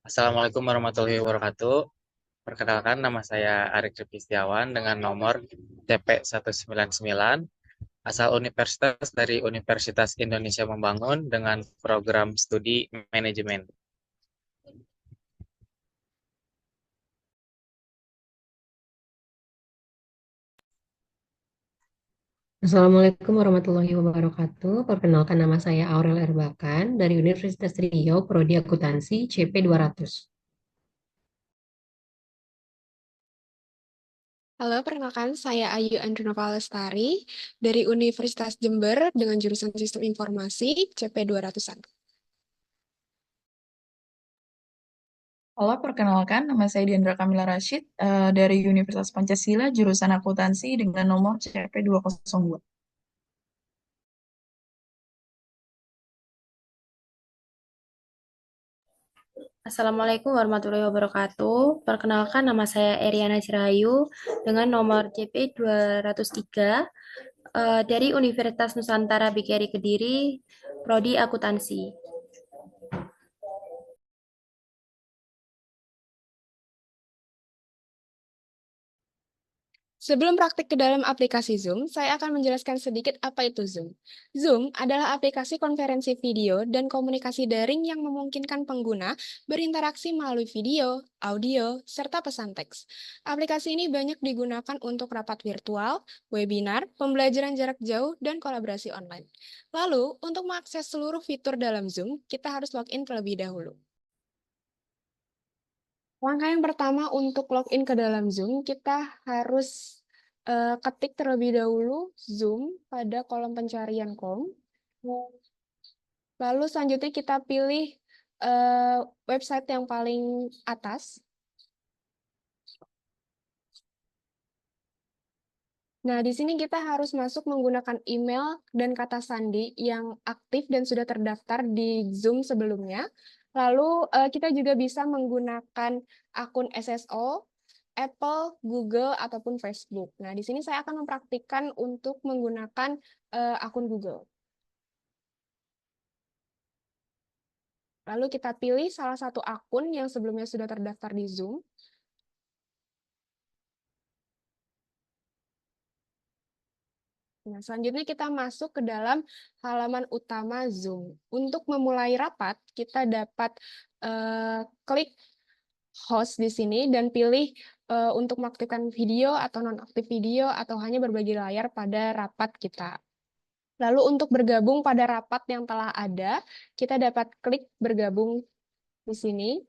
Assalamualaikum warahmatullahi wabarakatuh. Perkenalkan nama saya Arik Rifki Setiawan dengan nomor TP 199 asal Universitas dari Universitas Indonesia Membangun dengan program studi manajemen. Assalamualaikum warahmatullahi wabarakatuh. Perkenalkan nama saya Aurel Erbakan dari Universitas Riau, Prodi Akuntansi CP 200. Halo, perkenalkan saya Ayu Andrinova Lestari dari Universitas Jember dengan jurusan Sistem Informasi CP 200-an. Halo, perkenalkan nama saya Diandra Kamila Rashid dari Universitas Pancasila, jurusan akuntansi dengan nomor CP 202. Assalamualaikum warahmatullahi wabarakatuh. Perkenalkan nama saya Eriana Cirayu dengan nomor CP 203 dari Universitas Nusantara BKRI Kediri, Prodi Akuntansi. Sebelum praktik ke dalam aplikasi Zoom, saya akan menjelaskan sedikit apa itu Zoom. Zoom adalah aplikasi konferensi video dan komunikasi daring yang memungkinkan pengguna berinteraksi melalui video, audio, serta pesan teks. Aplikasi ini banyak digunakan untuk rapat virtual, webinar, pembelajaran jarak jauh, dan kolaborasi online. Lalu, untuk mengakses seluruh fitur dalam Zoom, kita harus login terlebih dahulu. Langkah yang pertama untuk login ke dalam Zoom, kita harus ketik terlebih dahulu Zoom pada kolom pencarian kom. Lalu selanjutnya kita pilih website yang paling atas. Nah, di sini kita harus masuk menggunakan email dan kata sandi yang aktif dan sudah terdaftar di Zoom sebelumnya. Lalu kita juga bisa menggunakan akun SSO, Apple, Google, ataupun Facebook. Nah, di sini saya akan mempraktikkan untuk menggunakan akun Google. Lalu kita pilih salah satu akun yang sebelumnya sudah terdaftar di Zoom. Nah, selanjutnya kita masuk ke dalam halaman utama Zoom. Untuk memulai rapat, kita dapat klik host di sini dan pilih untuk mengaktifkan video atau nonaktif video atau hanya berbagi layar pada rapat kita. Lalu untuk bergabung pada rapat yang telah ada, kita dapat klik bergabung di sini.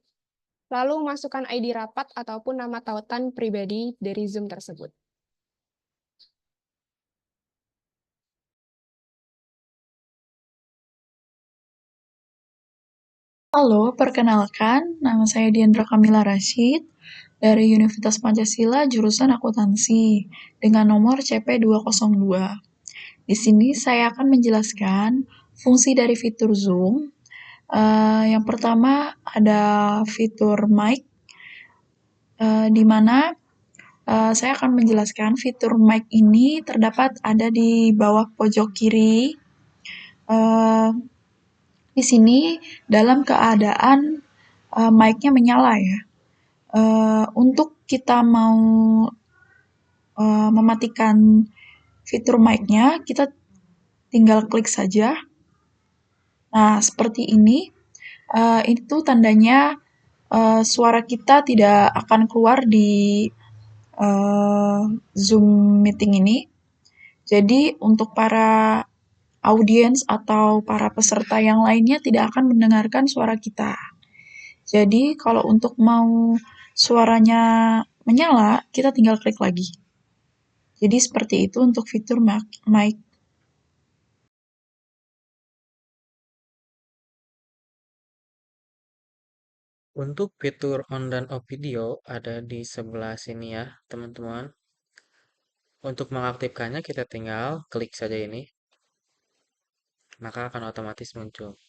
Lalu masukkan ID rapat ataupun nama tautan pribadi dari Zoom tersebut. Halo, perkenalkan nama saya Diandra Kamila Rashid dari Universitas Pancasila, jurusan akuntansi dengan nomor CP 202. Di sini saya akan menjelaskan fungsi dari fitur Zoom. Yang pertama ada fitur mic, di mana saya akan menjelaskan fitur mic ini terdapat ada di bawah pojok kiri. Uh, di sini dalam keadaan mic-nya menyala ya. Untuk kita mau mematikan fitur mic-nya, kita tinggal klik saja. Nah, seperti ini. Itu tandanya suara kita tidak akan keluar di Zoom meeting ini. Jadi untuk para audiens atau para peserta yang lainnya tidak akan mendengarkan suara kita. Jadi kalau untuk mau suaranya menyala, kita tinggal klik lagi. Jadi seperti itu untuk fitur mic. Untuk fitur on dan off video ada di sebelah sini ya, teman-teman. Untuk mengaktifkannya kita tinggal klik saja ini, maka akan otomatis muncul.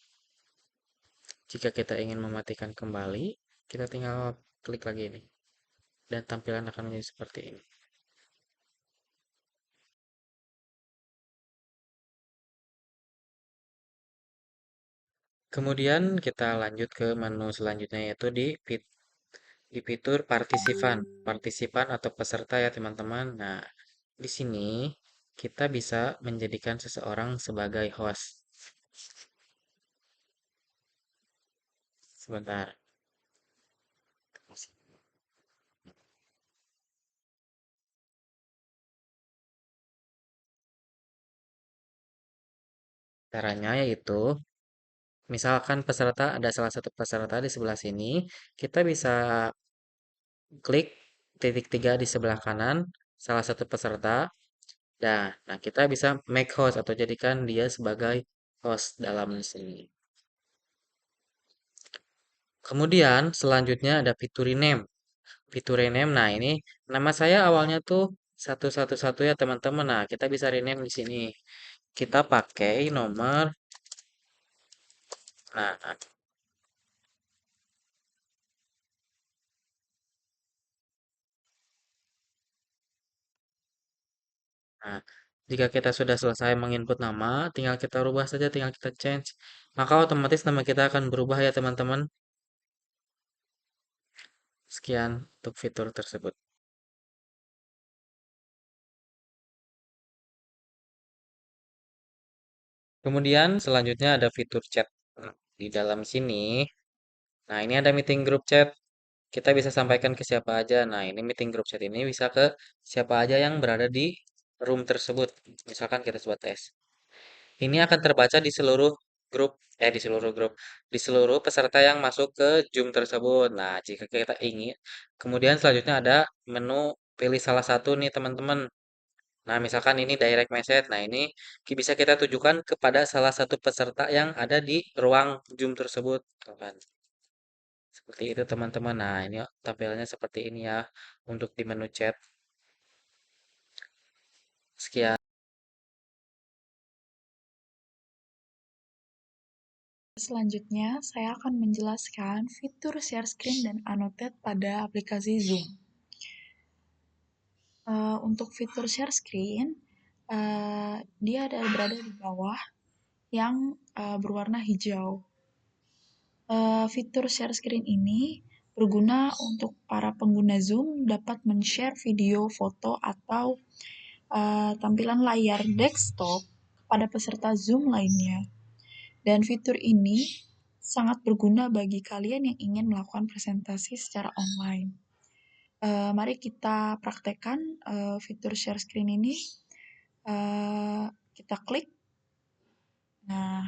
Jika kita ingin mematikan kembali, kita tinggal klik lagi ini. Dan tampilan akan menjadi seperti ini. Kemudian kita lanjut ke menu selanjutnya yaitu di fitur partisipan atau peserta ya teman-teman. Nah, di sini kita bisa menjadikan seseorang sebagai host. Sebentar. Caranya yaitu, misalkan ada salah satu peserta di sebelah sini, kita bisa klik titik 3 di sebelah kanan, salah satu peserta. Nah, kita bisa make host atau jadikan dia sebagai host dalam sini. Kemudian selanjutnya ada fitur rename. Fitur rename, nah ini nama saya awalnya tuh 111 ya teman-teman. Nah, kita bisa rename di sini. Kita pakai nomor, nah, nah, jika kita sudah selesai menginput nama, tinggal kita rubah saja, tinggal kita change. Maka otomatis nama kita akan berubah ya teman-teman. Sekian untuk fitur tersebut. Kemudian selanjutnya ada fitur chat. Nah, di dalam sini, nah ini ada meeting group chat. Kita bisa sampaikan ke siapa aja. Nah, ini meeting group chat ini bisa ke siapa aja yang berada di room tersebut. Misalkan kita coba tes. Ini akan terbaca di seluruh grup, di seluruh peserta yang masuk ke Zoom tersebut. Nah, jika kita ingin, kemudian selanjutnya ada menu pilih salah satu nih teman-teman. Nah, misalkan ini direct message. Nah, ini bisa kita tujukan kepada salah satu peserta yang ada di ruang Zoom tersebut. Tuh kan. Seperti itu teman-teman. Nah, ini tampilannya seperti ini ya untuk di menu chat. Sekian. Selanjutnya, saya akan menjelaskan fitur share screen dan annotate pada aplikasi Zoom. Untuk fitur share screen, dia berada di bawah yang berwarna hijau. Fitur share screen ini berguna untuk para pengguna Zoom dapat men-share video, foto, atau tampilan layar desktop kepada peserta Zoom lainnya. Dan fitur ini sangat berguna bagi kalian yang ingin melakukan presentasi secara online. Mari kita praktekkan fitur share screen ini. Kita klik. Nah,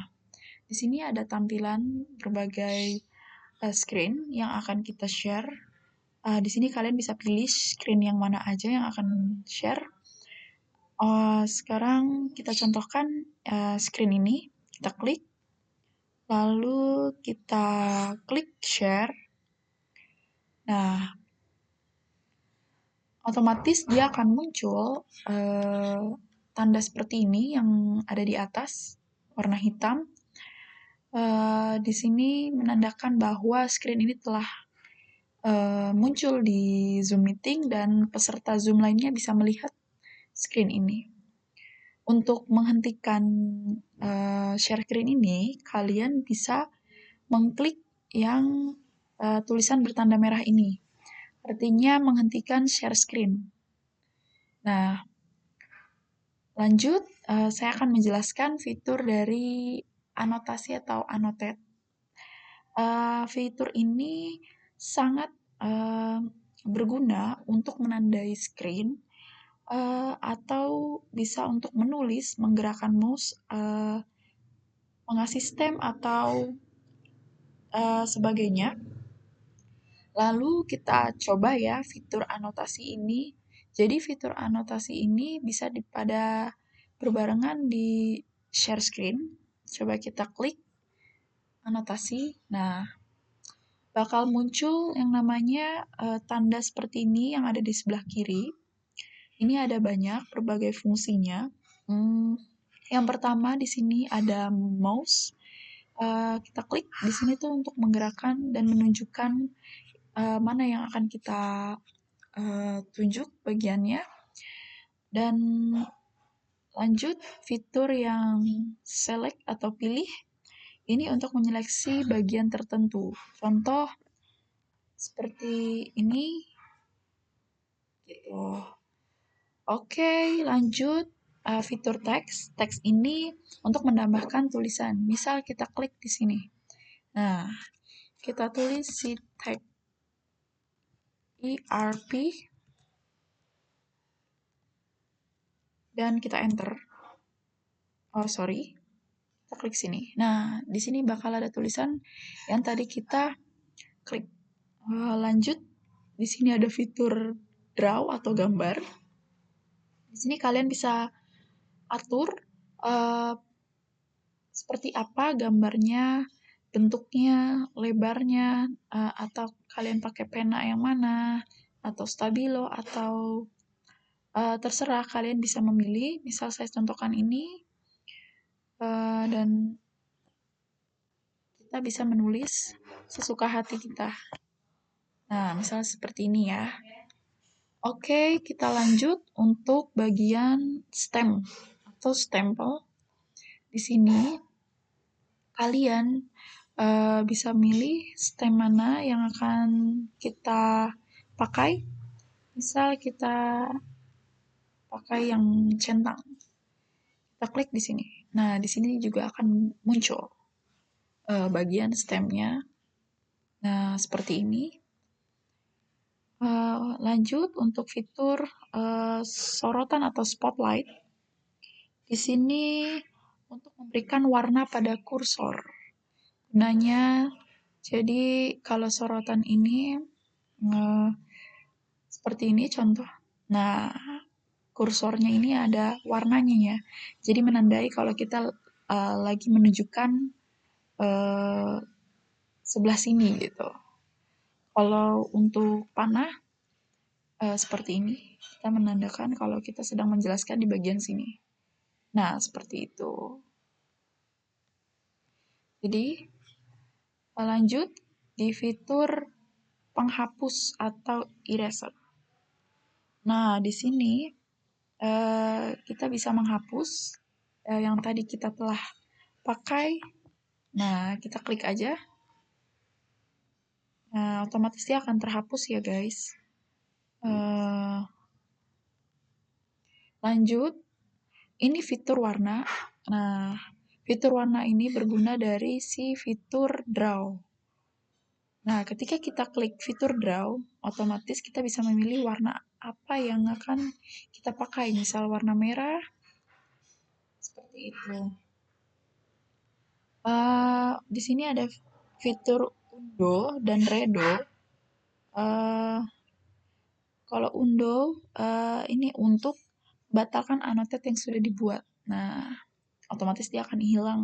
di sini ada tampilan berbagai screen yang akan kita share. Di sini kalian bisa pilih screen yang mana aja yang akan share. Sekarang kita contohkan screen ini. Kita klik. Lalu kita klik share. Nah, otomatis dia akan muncul tanda seperti ini yang ada di atas, warna hitam. Di sini menandakan bahwa screen ini telah muncul di Zoom Meeting dan peserta Zoom lainnya bisa melihat screen ini. Untuk menghentikan share screen ini, kalian bisa mengklik yang tulisan bertanda merah ini. Artinya menghentikan share screen. Nah, lanjut, saya akan menjelaskan fitur dari anotasi atau annotate. Fitur ini sangat berguna untuk menandai screen atau bisa untuk menulis, menggerakkan mouse, mengasih stem atau sebagainya. Lalu kita coba ya fitur anotasi ini. Jadi fitur anotasi ini bisa pada berbarengan di share screen. Coba kita klik anotasi. Nah, bakal muncul yang namanya tanda seperti ini yang ada di sebelah kiri. Ini ada banyak berbagai fungsinya. Yang pertama di sini ada mouse. Kita klik di sini tuh untuk menggerakkan dan menunjukkan mana yang akan kita tunjuk bagiannya. Dan lanjut fitur yang select atau pilih. Ini untuk menyeleksi bagian tertentu. Contoh seperti ini gitu. Oke, lanjut. Fitur teks. Teks ini untuk menambahkan tulisan. Misal kita klik di sini. Nah, kita tulis si tag ERP dan kita enter. Oh, sorry. Kita klik sini. Nah, di sini bakal ada tulisan yang tadi kita klik. Lanjut. Di sini ada fitur draw atau gambar. Di sini kalian bisa atur seperti apa gambarnya, bentuknya, lebarnya, atau kalian pakai pena yang mana, atau stabilo, atau terserah kalian bisa memilih. Misal saya contohkan ini, dan kita bisa menulis sesuka hati kita. Nah, misal seperti ini ya. Oke, kita lanjut untuk bagian stem atau stempel. Di sini kalian bisa milih stem mana yang akan kita pakai. Misal kita pakai yang centang. Kita klik di sini. Nah, di sini juga akan muncul bagian stemnya. Nah, seperti ini. Lanjut untuk fitur sorotan atau spotlight. Di sini untuk memberikan warna pada kursor. Gunanya, jadi kalau sorotan ini seperti ini contoh. Nah, kursornya ini ada warnanya ya. Jadi menandai kalau kita lagi menunjukkan sebelah sini gitu. Kalau untuk panah seperti ini, kita menandakan kalau kita sedang menjelaskan di bagian sini. Nah, seperti itu. Jadi, lanjut di fitur penghapus atau eraser. Nah, di sini kita bisa menghapus yang tadi kita telah pakai. Nah, kita klik aja. Nah, otomatis dia akan terhapus ya guys. Lanjut, ini fitur warna. Nah, fitur warna ini berguna dari si fitur draw. Nah, ketika kita klik fitur draw, otomatis kita bisa memilih warna apa yang akan kita pakai. Misal warna merah, seperti itu. Di sini ada fitur undo dan redo. Kalau undo ini untuk batalkan annotate yang sudah dibuat. Nah, otomatis dia akan hilang.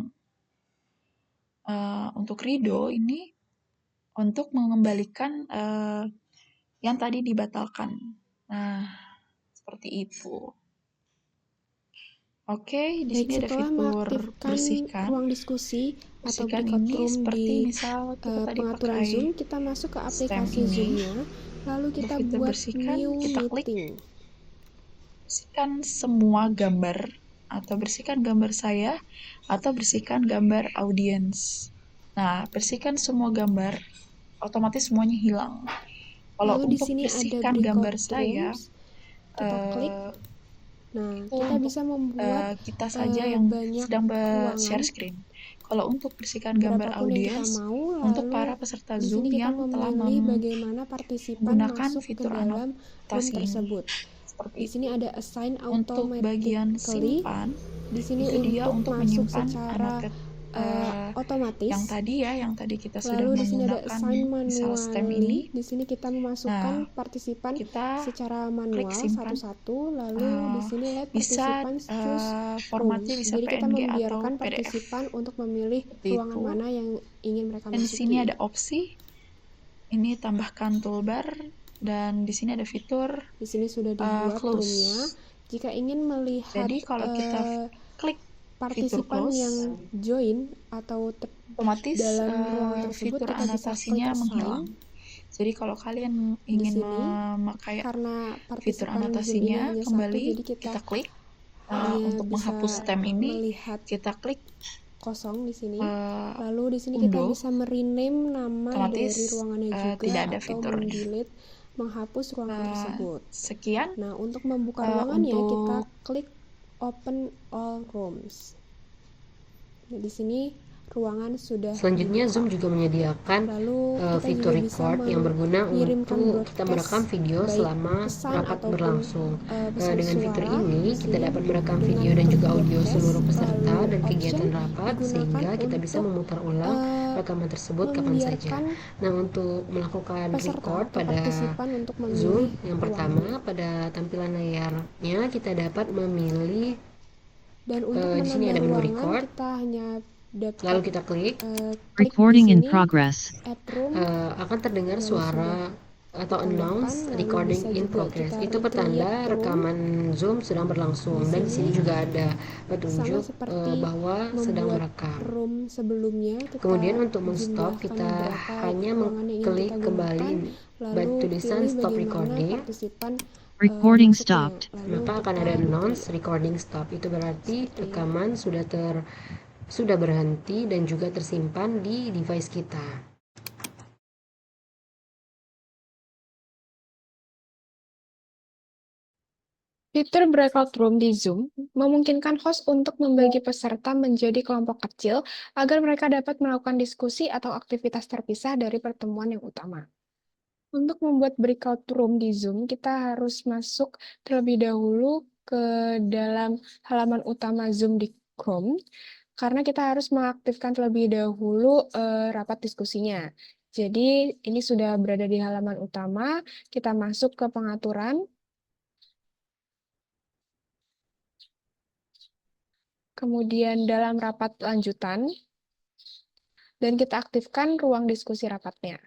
Untuk redo ini untuk mengembalikan yang tadi dibatalkan. Nah, seperti itu. Oke, di Baik, sini ada setelah fitur mengaktifkan bersihkan. ruang diskusi atau Bersihkan breakout ini room seperti di misal kita tadi pengaturan pakai Zoom, kita masuk ke stem aplikasi ini. Zoom-nya, lalu Ada kita fitur buat bersihkan, new kita klik. meeting. Bersihkan semua gambar atau bersihkan gambar saya atau bersihkan gambar audiens. Nah, bersihkan semua gambar, otomatis semuanya hilang. Kalau Lalu di untuk sini ada bersihkan breakout gambar saya, rooms, kita klik. Nah, itu kita untuk bisa membuat kita saja yang banyak sedang share ruangan, screen. Kalau untuk bersihkan gambar berapapun yang kita audiens, mau, untuk lalu para peserta di Zoom sini kita yang telah memilih bagaimana partisipan menggunakan masuk ke fitur dalam room anotasi ini. tersebut. Seperti Di sini itu. ada assign Untuk bagian automatically. simpan, Di sini itu dia untuk masuk menyimpan secara annotate otomatis. yang tadi ya, yang tadi kita sudah Lalu di sini ada menggunakan assign misal stem ini. manually. Di sini kita memasukkan Nah, partisipan kita secara klik manual simpan. satu-satu. Lalu di sini let Bisa participants choose room. formatnya bisa Jadi kita PNG atau membiarkan PDF. partisipan untuk memilih Seperti ruangan itu. mana yang ingin mereka Dan di masuki. sini ada opsi. Ini tambahkan toolbar dan di sini ada fitur Di sini sudah dibuat close. roomnya. Jika ingin melihat Jadi kalau kita klik fitur partisipan close, yang join atau otomatis dalam ruangan tersebut, fitur kita bisa klik anotasinya assign. menghilang. Jadi kalau kalian Di ingin sini, memakai karena fitur partisipan Zoom ini anotasinya hanya kembali, satu, jadi kita kita klik hanya untuk bisa menghapus stem ini, melihat kita klik kosong di sini. Eh, Lalu di sini kita undo, bisa merename nama otomatis dari ruangannya juga tidak ada atau fiturnya. mendelete, menghapus ruangan tersebut. Sekian Nah, untuk membuka ruangannya kita untuk klik Open All Rooms. Nah, di sini ruangan sudah Selanjutnya, dibuka. Zoom juga menyediakan Lalu kita fitur juga bisa record yang berguna mengirimkan untuk kita merekam broadcast, video baik selama pesan rapat ataupun berlangsung. pesan Dengan fitur suara ini, di kita sini dapat merekam dengan video dan klik juga audio broadcast, seluruh peserta lalu dan option kegiatan rapat, digunakan sehingga kita bisa untuk memutar ulang rekaman tersebut kapan saja. membiarkan Nah, untuk melakukan peserta record atau pada partisipan untuk Zoom, memilih yang pertama, ruangannya. pada tampilan layarnya kita dapat memilih Dan untuk di sini menambah ada menu ruangan record, kita hanya lalu dapat kita klik. klik di Recording in sini progress. add room, Akan terdengar lalu suara sudah atau tambahkan, announce lalu recording bisa in juga progress. kita Itu recreate pertanda room rekaman Zoom sedang berlangsung, di dan di sini sini. juga ada Sama petunjuk seperti bahwa sedang membuat merekam. room sebelumnya, kita Kemudian untuk men-stop, jumlahkan kita berapa hanya ruangan yang ingin mengklik kita kembali gunakan, batu lalu tulisan pilih stop bagaimana recording, partisipan Recording masuknya, stopped. lalu maka akan kita ada announce recreate. recording stop. Itu berarti Seperti ini. rekaman sudah berhenti dan juga tersimpan di device kita. Fitur breakout room di Zoom memungkinkan host untuk membagi peserta menjadi kelompok kecil agar mereka dapat melakukan diskusi atau aktivitas terpisah dari pertemuan yang utama. Untuk membuat breakout room di Zoom, kita harus masuk terlebih dahulu ke dalam halaman utama Zoom di Chrome, karena kita harus mengaktifkan terlebih dahulu rapat diskusinya. Jadi, ini sudah berada di halaman utama, kita masuk ke pengaturan, kemudian dalam rapat lanjutan, dan kita aktifkan ruang diskusi rapatnya.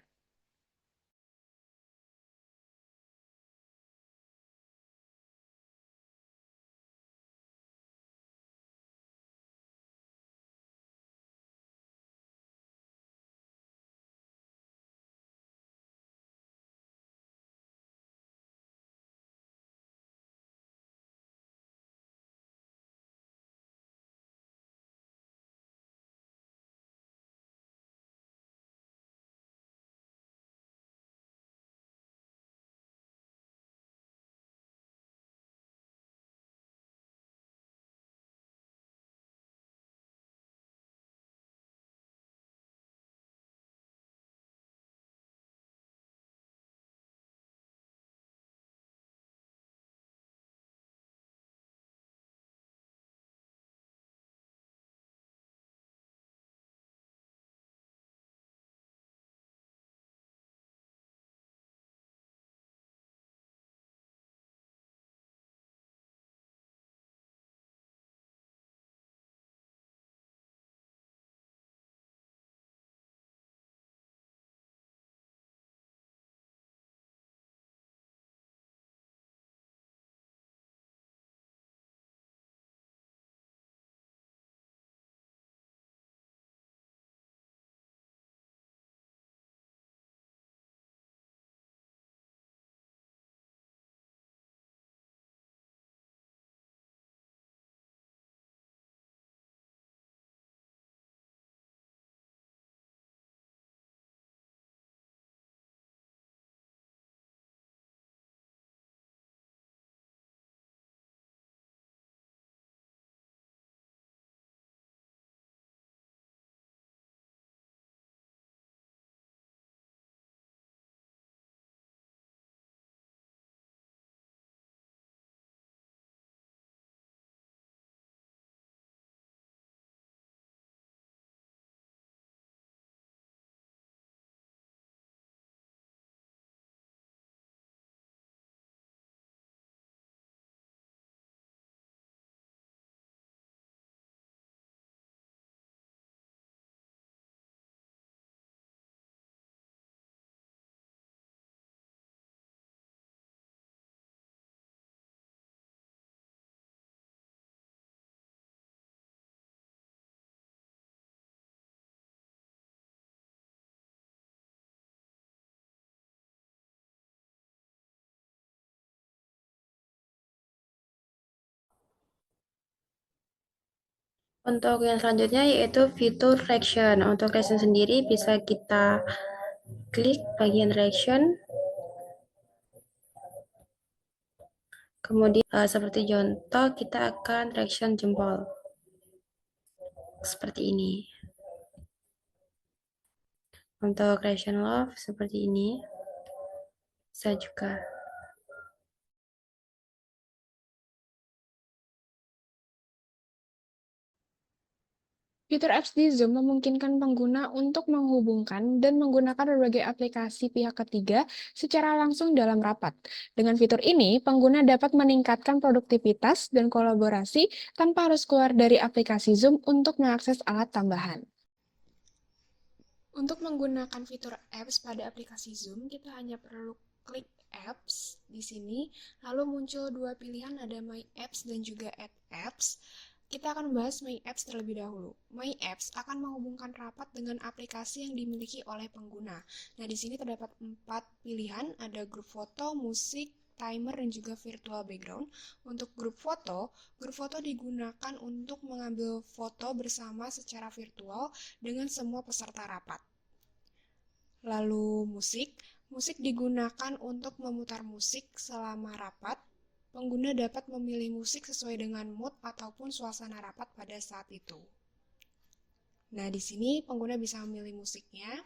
Untuk yang selanjutnya yaitu fitur reaction. Untuk reaction sendiri bisa kita klik bagian reaction. Kemudian seperti contoh kita akan reaction jempol. Seperti ini. Untuk reaction love seperti ini. Bisa juga. Fitur apps di Zoom memungkinkan pengguna untuk menghubungkan dan menggunakan berbagai aplikasi pihak ketiga secara langsung dalam rapat. Dengan fitur ini, pengguna dapat meningkatkan produktivitas dan kolaborasi tanpa harus keluar dari aplikasi Zoom untuk mengakses alat tambahan. Untuk menggunakan fitur apps pada aplikasi Zoom, kita hanya perlu klik apps di sini, lalu muncul dua pilihan, ada My Apps dan juga Add Apps. Kita akan membahas My Apps terlebih dahulu. My Apps akan menghubungkan rapat dengan aplikasi yang dimiliki oleh pengguna. Nah, di sini terdapat 4 pilihan, ada grup foto, musik, timer, dan juga virtual background. Untuk grup foto digunakan untuk mengambil foto bersama secara virtual dengan semua peserta rapat. Lalu musik digunakan untuk memutar musik selama rapat. Pengguna dapat memilih musik sesuai dengan mood ataupun suasana rapat pada saat itu. Nah, di sini pengguna bisa memilih musiknya.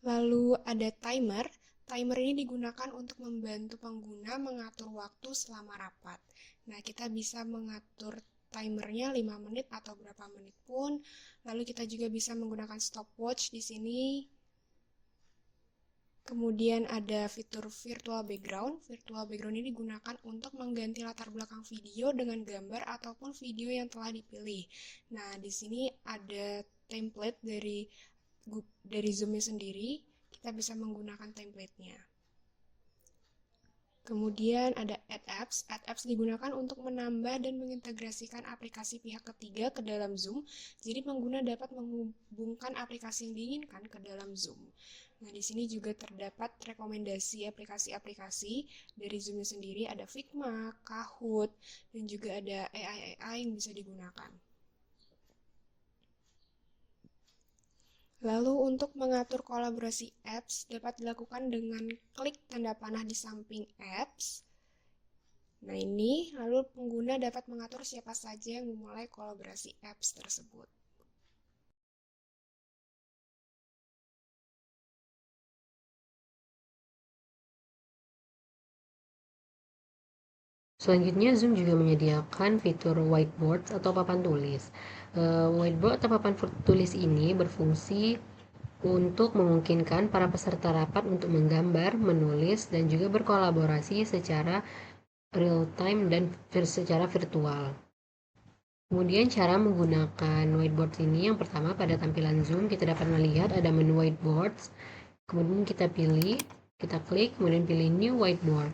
Lalu ada timer. Timer ini digunakan untuk membantu pengguna mengatur waktu selama rapat. Nah, kita bisa mengatur timernya 5 menit atau berapa menit pun. Lalu kita juga bisa menggunakan stopwatch di sini. Kemudian ada fitur virtual background. Virtual background ini digunakan untuk mengganti latar belakang video dengan gambar ataupun video yang telah dipilih. Nah, di sini ada template dari Zoom-nya sendiri. Kita bisa menggunakan template-nya. Kemudian ada Add Apps. Add Apps digunakan untuk menambah dan mengintegrasikan aplikasi pihak ketiga ke dalam Zoom. Jadi pengguna dapat menghubungkan aplikasi yang diinginkan ke dalam Zoom. Nah, di sini juga terdapat rekomendasi aplikasi-aplikasi dari Zoom sendiri. Ada Figma, Kahoot, dan juga ada AI yang bisa digunakan. Lalu untuk mengatur kolaborasi apps dapat dilakukan dengan klik tanda panah di samping apps. Nah, ini lalu pengguna dapat mengatur siapa saja yang memulai kolaborasi apps tersebut. Selanjutnya, Zoom juga menyediakan fitur whiteboard atau papan tulis. Whiteboard atau papan tulis ini berfungsi untuk memungkinkan para peserta rapat untuk menggambar, menulis, dan juga berkolaborasi secara real-time dan secara virtual. Kemudian cara menggunakan whiteboard ini, yang pertama pada tampilan Zoom kita dapat melihat ada menu whiteboards. Kemudian kita klik, kemudian pilih new whiteboard.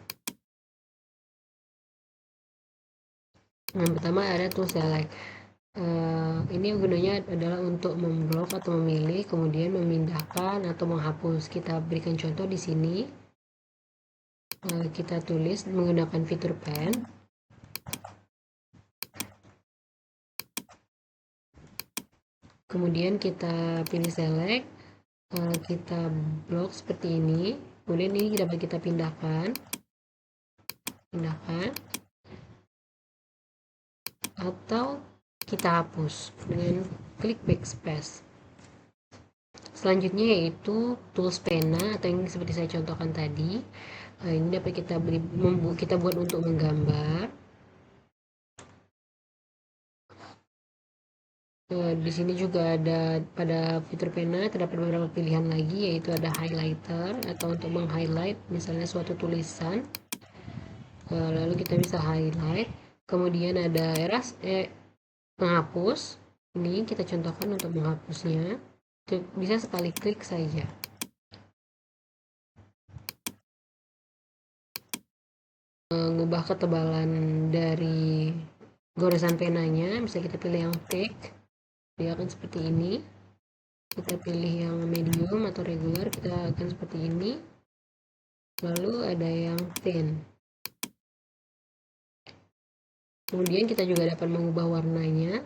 Yang pertama ada to select. Ini gunanya adalah untuk memblok atau memilih, kemudian memindahkan atau menghapus. Kita berikan contoh di sini. Kita tulis menggunakan fitur pen. Kemudian kita pilih select. Kita blok seperti ini. Kemudian ini dapat kita pindahkan. Atau kita hapus dengan klik backspace. Selanjutnya yaitu tools pena atau yang seperti saya contohkan tadi. Ini dapat kita buat untuk menggambar. Di sini juga ada pada fitur pena terdapat beberapa pilihan lagi, yaitu ada highlighter atau untuk meng-highlight misalnya suatu tulisan. Lalu kita bisa highlight. Kemudian ada menghapus. Ini kita contohkan untuk menghapusnya. Bisa sekali klik saja. Mengubah ketebalan dari goresan penanya, bisa kita pilih yang thick, dia akan seperti ini. Kita pilih yang medium atau regular, kita akan seperti ini. Lalu ada yang thin. Kemudian kita juga dapat mengubah warnanya,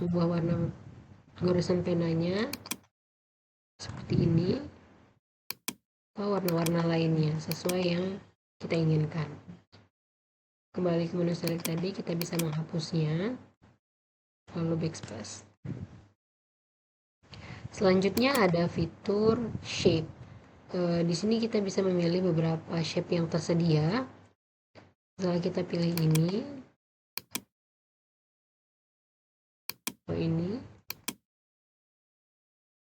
mengubah warna goresan penanya seperti ini, atau warna-warna lainnya sesuai yang kita inginkan. Kembali ke menu select tadi, kita bisa menghapusnya, lalu backspace. Selanjutnya ada fitur shape. Di sini kita bisa memilih beberapa shape yang tersedia. Setelah kita pilih ini, ini.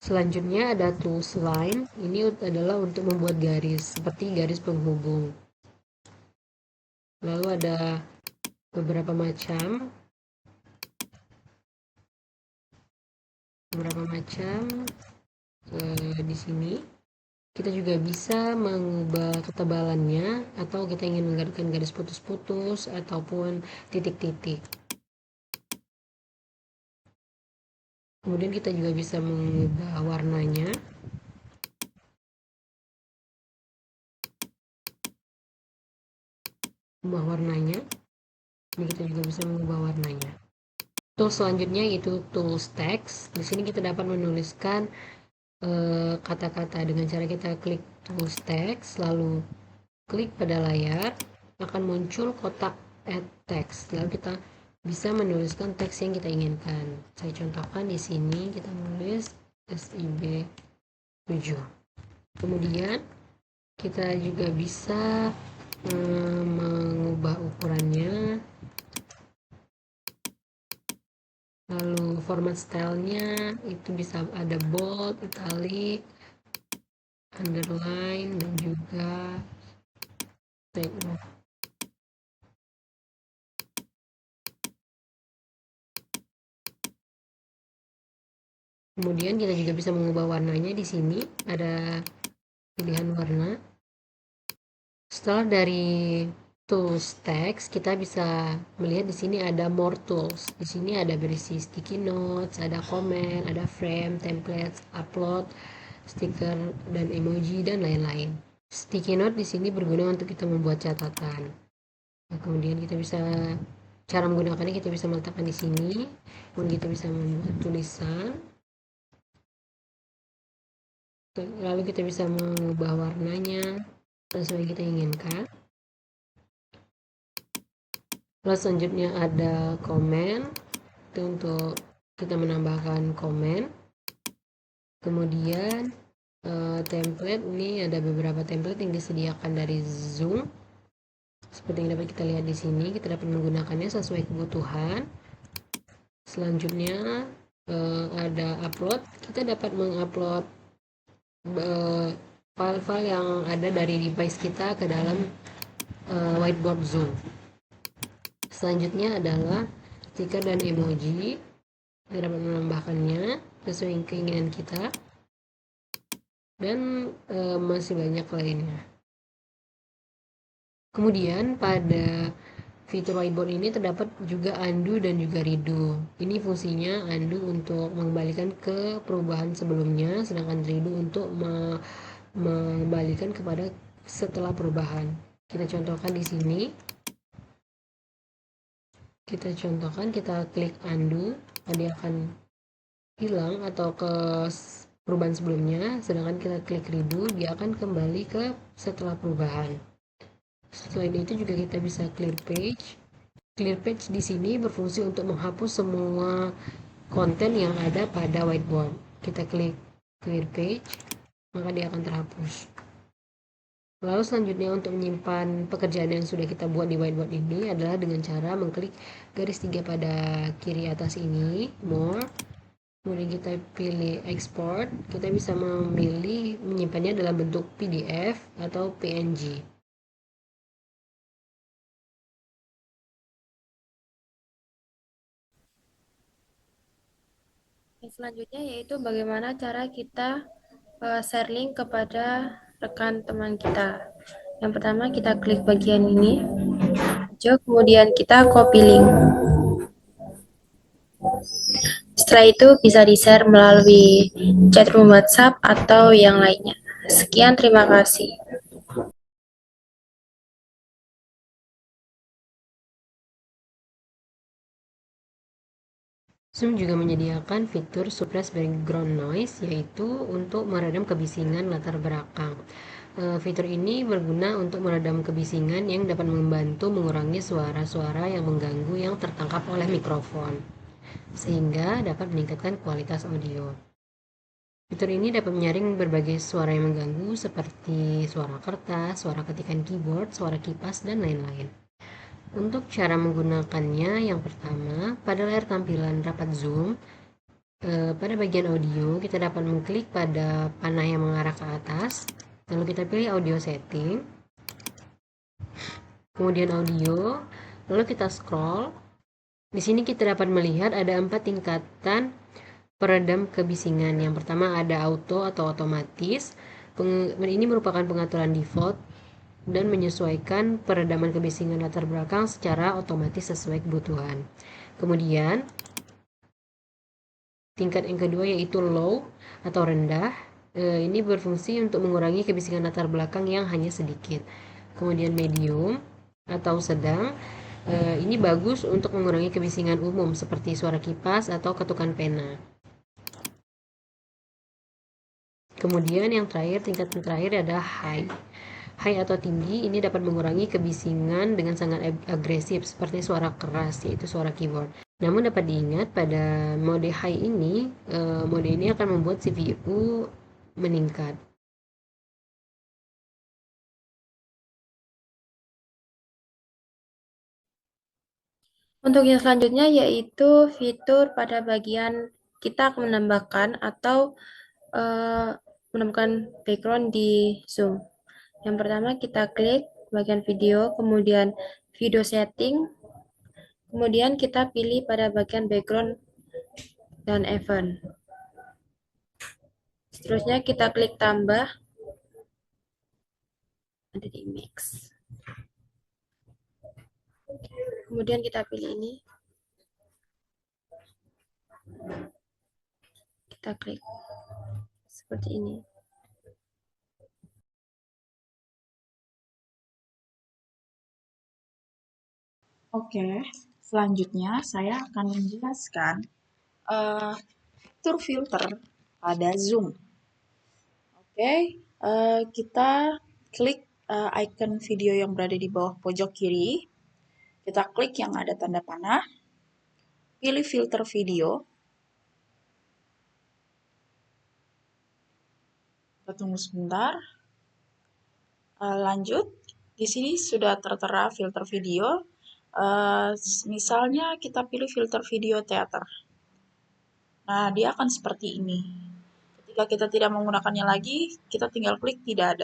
Selanjutnya ada tools line. Ini adalah untuk membuat garis, seperti garis penghubung. Lalu ada beberapa macam di sini. Kita juga bisa mengubah ketebalannya, atau kita ingin menggantikan garis putus-putus ataupun titik-titik. Kemudian kita juga bisa mengubah warnanya. Ini kita juga bisa mengubah warnanya. Tools selanjutnya yaitu tools text. Di sini kita dapat menuliskan kata-kata dengan cara kita klik tools text, lalu klik pada layar, akan muncul kotak add text. Lalu kita bisa menuliskan teks yang kita inginkan. Saya contohkan di sini, kita menulis SIB 7. Kemudian kita juga bisa mengubah ukurannya, lalu format stylenya itu bisa ada bold, italic, underline, dan juga background. Kemudian kita juga bisa mengubah warnanya. Di sini ada pilihan warna. Setelah dari tools text, kita bisa melihat di sini ada more tools. Di sini ada berisi sticky notes, ada comment, ada frame, templates, upload, stiker, dan emoji, dan lain-lain. Sticky note di sini berguna untuk kita membuat catatan. Nah, kemudian kita bisa, cara menggunakannya kita bisa meletakkan di sini, kemudian kita bisa membuat tulisan. Lalu kita bisa mengubah warnanya sesuai yang kita inginkan. Lalu selanjutnya ada komen, itu untuk kita menambahkan komen. Kemudian template, ini ada beberapa template yang disediakan dari Zoom. Seperti yang dapat kita lihat di sini, kita dapat menggunakannya sesuai kebutuhan. Selanjutnya ada upload, kita dapat mengupload file-file yang ada dari device kita ke dalam whiteboard Zoom. Selanjutnya adalah stiker dan emoji, kita dapat menambahkannya sesuai keinginan kita, dan masih banyak lainnya. Kemudian pada fitur whiteboard ini terdapat juga undo dan juga redo. Ini fungsinya undo untuk mengembalikan ke perubahan sebelumnya, sedangkan redo untuk mengembalikan kepada setelah perubahan. Kita contohkan di sini. Kita klik undo, dia akan hilang atau ke perubahan sebelumnya, sedangkan kita klik redo, dia akan kembali ke setelah perubahan. Selain itu juga kita bisa clear page. Clear page di sini berfungsi untuk menghapus semua konten yang ada pada whiteboard. Kita klik clear page, maka dia akan terhapus. Lalu selanjutnya untuk menyimpan pekerjaan yang sudah kita buat di whiteboard ini adalah dengan cara mengklik garis 3 pada kiri atas ini, more. Kemudian kita pilih export, kita bisa memilih menyimpannya dalam bentuk PDF atau PNG. Selanjutnya yaitu bagaimana cara kita share link kepada rekan teman kita. Yang pertama kita klik bagian ini, kemudian kita copy link. Setelah itu bisa di-share melalui chatroom WhatsApp atau yang lainnya. Sekian, terima kasih. Zoom juga menyediakan fitur suppress background noise, yaitu untuk meredam kebisingan latar belakang. Fitur ini berguna untuk meredam kebisingan yang dapat membantu mengurangi suara-suara yang mengganggu yang tertangkap oleh mikrofon, sehingga dapat meningkatkan kualitas audio. Fitur ini dapat menyaring berbagai suara yang mengganggu seperti suara kertas, suara ketikan keyboard, suara kipas, dan lain-lain. Untuk cara menggunakannya, yang pertama, pada layar tampilan rapat Zoom, pada bagian audio, kita dapat mengklik pada panah yang mengarah ke atas, lalu kita pilih audio setting, kemudian audio, lalu kita scroll. Di sini kita dapat melihat ada 4 tingkatan peredam kebisingan. Yang pertama ada auto atau otomatis. Ini merupakan pengaturan default dan menyesuaikan peredaman kebisingan latar belakang secara otomatis sesuai kebutuhan. Kemudian tingkat yang kedua yaitu low atau rendah. Ini berfungsi untuk mengurangi kebisingan latar belakang yang hanya sedikit. Kemudian medium atau sedang. Ini bagus untuk mengurangi kebisingan umum seperti suara kipas atau ketukan pena. Kemudian yang terakhir, tingkatan terakhir adalah high. High atau tinggi ini dapat mengurangi kebisingan dengan sangat agresif seperti suara keras, yaitu suara keyboard. Namun dapat diingat pada mode high ini, mode ini akan membuat CPU meningkat. Untuk yang selanjutnya yaitu fitur pada bagian kita akan menambahkan atau menambahkan background di Zoom. Yang pertama kita klik bagian video, kemudian video setting, kemudian kita pilih pada bagian background dan event. Seterusnya kita klik tambah, ada di mix. Kemudian kita pilih ini. Kita klik seperti ini. Oke, selanjutnya saya akan menjelaskan fitur filter pada Zoom. Oke, kita klik icon video yang berada di bawah pojok kiri. Kita klik yang ada tanda panah. Pilih filter video. Kita tunggu sebentar. Lanjut. Di sini sudah tertera filter video. Misalnya kita pilih filter video teater. Nah, dia akan seperti ini. Ketika kita tidak menggunakannya lagi, kita tinggal klik tidak ada.